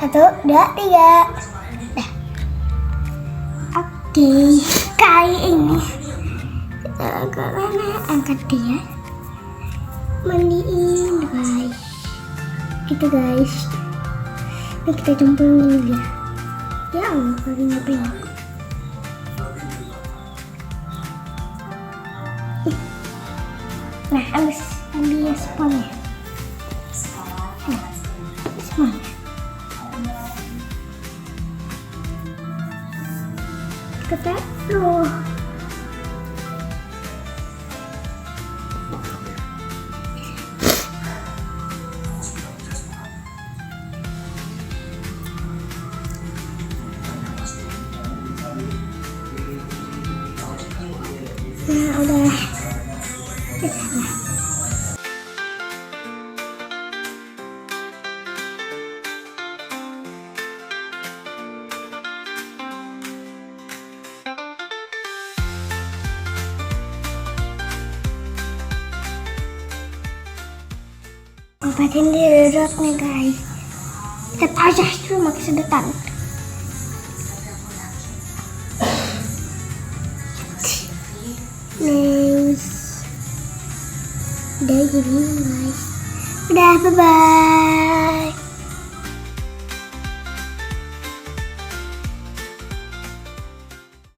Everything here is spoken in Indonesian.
1, 2, 3. Dah. Oke, kali ini kita ke mana? Angkat dia, mandiin guys. Gitu guys. Ini kita cemplungin dia. Ya Allah, kalinya banyak. Nah, ambil sponnya. Nah, sponnya. Kita loh. Nah, udah. Obatin dirot nih guys. Lihat aja cuma kesedotan. Nice. Udah jadi guys. Udah, bye bye.